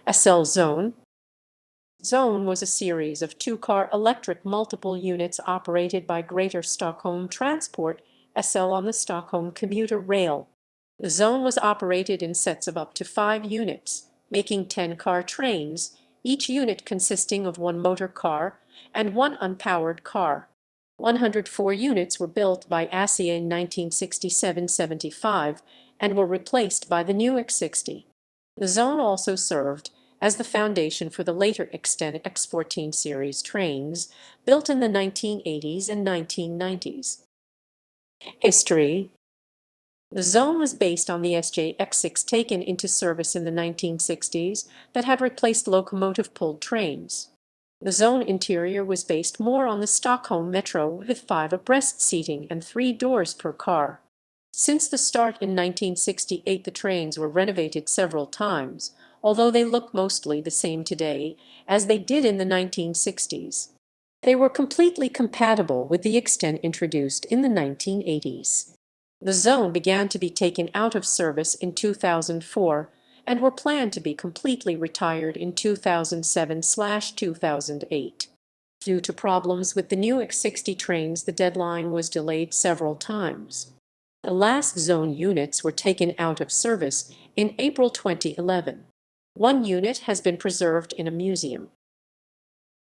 ASEA Zone. Zone was a series of two-car electric multiple units operated by Greater Stockholm Transport, ASEA, on the Stockholm commuter rail. The Zone was operated in sets of up to 5 units, making 10-car trains, each unit consisting of one motor car and one unpowered car. 104 units were built by ASEA in 1967-75 and were replaced by the new X60. The Zone also served as the foundation for the later extended X14 series trains, built in the 1980s and 1990s. History. The Zone was based on the SJ-X6 taken into service in the 1960s that had replaced locomotive-pulled trains. The Zone interior was based more on the Stockholm Metro with 5 abreast seating and 3 doors per car. Since the start in 1968, the trains were renovated several times, although they look mostly the same today as they did in the 1960s. They were completely compatible with the X10 introduced in the 1980s. The Zone began to be taken out of service in 2004 and were planned to be completely retired in 2007/2008. Due to problems with the new X60 trains, the deadline was delayed several times. The last Zone units were taken out of service in April 2011. One unit has been preserved in a museum.